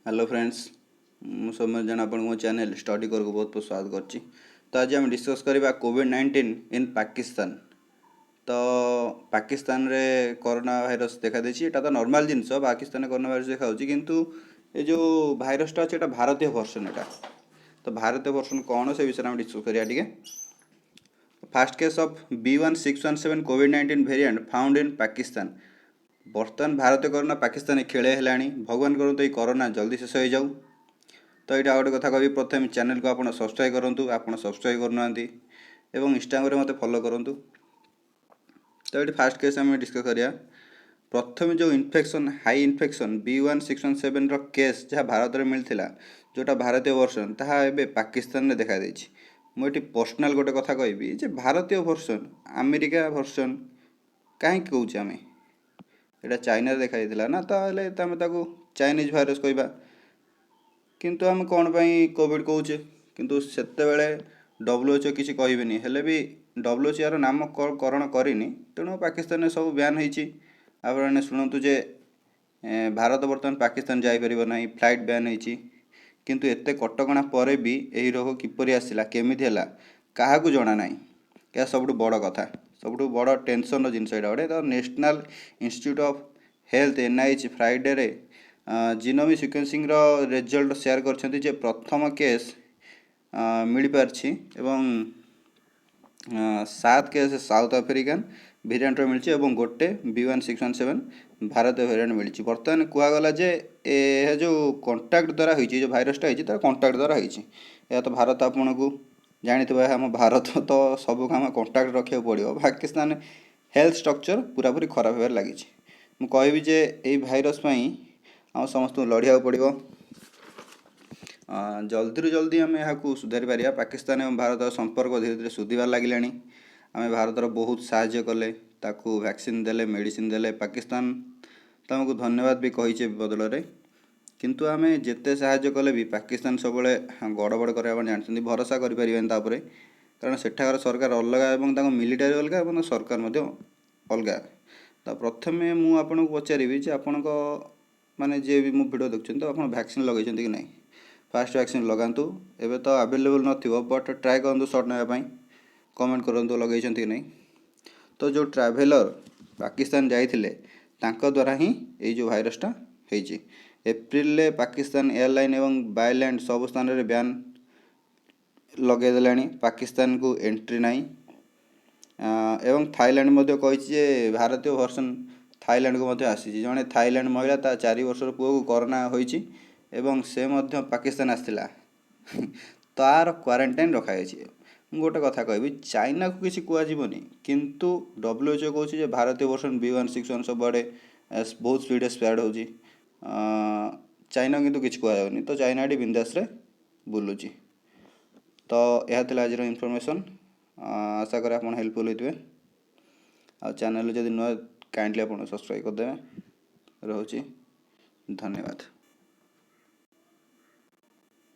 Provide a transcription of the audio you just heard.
Hello friends, ମୁଁ ସୌମ୍ୟ ଜେନା ଆପଣଙ୍କୁ ମୋ ଚ୍ୟାନେଲ୍ ଷ୍ଟଡି କରକୁ ବହୁତ ବହୁତ ସ୍ୱାଗତ କରୁଛି। ତ ଆଜି ଆମେ ଡିସ୍କସ୍ କରିବା କୋଭିଡ୍-19 ଇନ୍ ପାକିସ୍ତାନ। ତ ପାକିସ୍ତାନରେ କରୋନା ଭାଇରସ୍ ଦେଖାଦେଇଛି। ଏଇଟା ତ ନର୍ମାଲ ଜିନିଷ, ପାକିସ୍ତାନରେ କରୋନା ଭାଇରସ୍ ଦେଖାଯାଉଛି, କିନ୍ତୁ ଏ ଯେଉଁ ଭାଇରସ୍ଟା ଅଛି ଏଇଟା ଭାରତୀୟ ଭର୍ସନ୍। ଏଇଟା ତ ଭାରତୀୟ ଭର୍ସନ୍ କ'ଣ ସେ ବିଷୟରେ ଆମେ ଡିସ୍କସ୍ କରିବା ଟିକେ। ଫାର୍ଷ୍ଟ କେସ୍ ଅଫ୍ B1617 କୋଭିଡ୍-19 ଭେରିଆଣ୍ଟ ଫାଉଣ୍ଡ ଇନ୍ ପାକିସ୍ତାନ। ବର୍ତ୍ତମାନ ଭାରତୀୟ କରୋନା ପାକିସ୍ତାନରେ ଖେଳେ ହେଲାଣି। ଭଗବାନ କରନ୍ତୁ ଏଇ କରୋନା ଜଲ୍ଦି ଶେଷ ହେଇଯାଉ। ତ ଏଇଟା ଆଉ ଗୋଟେ କଥା କହିବି, ପ୍ରଥମେ ଚ୍ୟାନେଲକୁ ଆପଣ ସବସ୍କ୍ରାଇବ୍ କରନ୍ତୁ, ଆପଣ ସବସ୍କ୍ରାଇବ୍ କରୁନାହାନ୍ତି, ଏବଂ ଇନଷ୍ଟାଗ୍ରାମରେ ମୋତେ ଫଲୋ କରନ୍ତୁ। ତ ଏଇଠି ଫାର୍ଷ୍ଟ କେସ୍ ଆମେ ଡିସ୍କସ୍ କରିବା। ପ୍ରଥମେ ଯେଉଁ ଇନଫେକ୍ସନ୍, ହାଇ ଇନଫେକ୍ସନ୍ B1617ର କେସ୍ ଯାହା ଭାରତରେ ମିଳିଥିଲା, ଯେଉଁଟା ଭାରତୀୟ ଭର୍ସନ୍, ତାହା ଏବେ ପାକିସ୍ତାନରେ ଦେଖାଦେଇଛି। ମୁଁ ଏଠି ପର୍ସନାଲ୍ ଗୋଟେ କଥା କହିବି ଯେ ଭାରତୀୟ ଭର୍ସନ୍, ଆମେରିକା ଭର୍ସନ୍ କାହିଁକି କହୁଛେ ଆମେ? ଏଇଟା ଚାଇନାରେ ଦେଖାଯାଇଥିଲା ନା, ତାହେଲେ ଆମେ ତାକୁ ଚାଇନିଜ୍ ଭାଇରସ୍ କହିବା। କିନ୍ତୁ ଆମେ କ'ଣ ପାଇଁ କୋଭିଡ଼ କହୁଛେ? କିନ୍ତୁ ସେତେବେଳେ WHO କିଛି କହିବେନି, ହେଲେ ବି WHO ୟାର ନାମକରଣ କରିନି, ତେଣୁ ପାକିସ୍ତାନରେ ସବୁ ବ୍ୟାନ୍ ହେଇଛି। ଆପଣମାନେ ଶୁଣନ୍ତୁ ଯେ ଭାରତ ବର୍ତ୍ତମାନ ପାକିସ୍ତାନ ଯାଇପାରିବ ନାହିଁ, ଫ୍ଲାଇଟ୍ ବ୍ୟାନ୍ ହେଇଛି। କିନ୍ତୁ ଏତେ କଟକଣା ପରେ ବି ଏହି ରୋଗ କିପରି ଆସିଲା, କେମିତି ହେଲା, କାହାକୁ ଜଣା ନାହିଁ। ଏହା ସବୁଠୁ ବଡ଼ କଥା, ସବୁଠୁ ବଡ଼ ଟେନସନ୍ର ଜିନିଷ ଏଇଟା ଗୋଟେ। ତ national institute of health NIH ଫ୍ରାଇଡେରେ ଜିନୋମିକ୍ ସିକ୍ୱେନ୍ସିଂର ରେଜଲ୍ଟ ସେୟାର କରିଛନ୍ତି ଯେ ପ୍ରଥମ କେସ୍ ମିଳିପାରିଛି, ଏବଂ 7 କେସ୍ ସାଉଥ୍ ଆଫ୍ରିକାନ୍ ଭେରିଆଣ୍ଟର ମିଳିଛି, ଏବଂ ଗୋଟେ B1617 ଭାରତୀୟ ଭେରିଆଣ୍ଟ ମିଳିଛି। ବର୍ତ୍ତମାନ କୁହାଗଲା ଯେ ଏହା ଯେଉଁ କଣ୍ଟାକ୍ଟ ଦ୍ୱାରା ହେଇଛି, ଯେଉଁ ଭାଇରସ୍ଟା ହେଇଛି ତାର କଣ୍ଟାକ୍ଟ ଦ୍ୱାରା ହେଇଛି। ଏହା ତ ଭାରତ ଆପଣଙ୍କୁ ଜାଣିଥିବ, ଏହା ଆମ ଭାରତ ତ ସବୁକୁ ଆମେ କଣ୍ଟାକ୍ଟ ରଖିବାକୁ ପଡ଼ିବ। ପାକିସ୍ତାନ ହେଲ୍ଥ ଷ୍ଟ୍ରକ୍ଚର ପୁରାପୁରି ଖରାପ ହେବାରେ ଲାଗିଛି। ମୁଁ କହିବି ଯେ ଏଇ ଭାଇରସ୍ ପାଇଁ ଆମ ସମସ୍ତଙ୍କୁ ଲଢ଼ିବାକୁ ପଡ଼ିବ। ଜଲ୍ଦିରୁ ଜଲ୍ଦି ଆମେ ଏହାକୁ ସୁଧାରି ପାରିବା। ପାକିସ୍ତାନ ଏବଂ ଭାରତର ସମ୍ପର୍କ ଧୀରେ ଧୀରେ ସୁଧିବାରେ ଲାଗିଲାଣି। ଆମେ ଭାରତର ବହୁତ ସାହାଯ୍ୟ କଲେ, ତାକୁ ଭ୍ୟାକ୍ସିନ୍ ଦେଲେ, ମେଡ଼ିସିନ୍ ଦେଲେ। ପାକିସ୍ତାନ ତୁମକୁ ଧନ୍ୟବାଦ ବି କହିଛେ ବଦଳରେ। କିନ୍ତୁ ଆମେ ଯେତେ ସାହାଯ୍ୟ କଲେ ବି ପାକିସ୍ତାନ ସବୁବେଳେ ଗଡ଼ବଡ଼ କରିବା, ଆପଣ ଜାଣିଛନ୍ତି, ଭରସା କରିପାରିବେନି ତା ଉପରେ, କାରଣ ସେଠାକାର ସରକାର ଅଲଗା ଏବଂ ତାଙ୍କ ମିଲିଟାରୀ ଅଲଗା ଏବଂ ସରକାର ମଧ୍ୟ ଅଲଗା। ତ ପ୍ରଥମେ ମୁଁ ଆପଣଙ୍କୁ ପଚାରିବି ଯେ ଆପଣଙ୍କ ମାନେ ଯିଏ ବି ମୋ ଭିଡ଼ିଓ ଦେଖୁଛନ୍ତି, ତ ଆପଣ ଭ୍ୟାକ୍ସିନ୍ ଲଗାଇଛନ୍ତି କି ନାହିଁ? ଫାର୍ଷ୍ଟ ଭ୍ୟାକ୍ସିନ୍ ଲଗାନ୍ତୁ। ଏବେ ତ ଆଭେଲେବୁଲ୍ ନଥିବ, ବଟ୍ ଟ୍ରାଏ କରନ୍ତୁ ସଟ୍ ନେବା ପାଇଁ। କମେଣ୍ଟ କରନ୍ତୁ ଲଗାଇଛନ୍ତି କି ନାହିଁ। ତ ଯେଉଁ ଟ୍ରାଭେଲର୍ ପାକିସ୍ତାନ ଯାଇଥିଲେ ତାଙ୍କ ଦ୍ୱାରା ହିଁ ଏଇ ଯେଉଁ ଭାଇରସ୍ଟା ହେଇଛି। ଏପ୍ରିଲରେ ପାକିସ୍ତାନ ଏୟାରଲାଇନ୍ ଏବଂ ବାୟୋଲ୍ୟାଣ୍ଡ ସବୁ ସ୍ଥାନରେ ବ୍ୟାନ୍ ଲଗାଇଦେଲାଣି, ପାକିସ୍ତାନକୁ ଏଣ୍ଟ୍ରି ନାହିଁ। ଏବଂ ଥାଇଲାଣ୍ଡ ମଧ୍ୟ କହିଛି ଯେ ଭାରତୀୟ ଭର୍ସନ୍ ଥାଇଲାଣ୍ଡକୁ ମଧ୍ୟ ଆସିଛି। ଜଣେ ଥାଇଲାଣ୍ଡ ମହିଳା, ତା 4 ବର୍ଷର ପୁଅକୁ କରୋନା ହୋଇଛି ଏବଂ ସେ ମଧ୍ୟ ପାକିସ୍ତାନ ଆସିଥିଲା। ତା'ର କ୍ୱାରେଣ୍ଟାଇନ୍ ରଖାଯାଇଛି। ମୁଁ ଗୋଟେ କଥା କହିବି, ଚାଇନାକୁ କିଛି କୁହାଯିବନି, କିନ୍ତୁ WHO କହୁଛି ଯେ ଭାରତୀୟ ଭର୍ସନ୍ B1617 ସବୁଆଡ଼େ ବହୁତ ସ୍ପିଡ଼ରେ ସ୍ପ୍ରେଡ଼୍ ହେଉଛି। ଚାଇନା କିନ୍ତୁ କିଛି କୁହାଯାଉନି, ତ ଚାଇନା ଏଠି ବିନ୍ଦାସରେ ବୁଲୁଛି। ତ ଏହା ଥିଲା ଆଜିର ଇନଫର୍ମେସନ୍। ଆଶା କରେ ଆପଣ ହେଲ୍ପଫୁଲ୍ ହୋଇଥିବେ। ଆଉ ଚ୍ୟାନେଲ୍ ଯଦି ନୂଆ, କାଇଣ୍ଡଲି ଆପଣ ସବସ୍କ୍ରାଇବ୍ କରିଦେବେ। ରହୁଛି, ଧନ୍ୟବାଦ।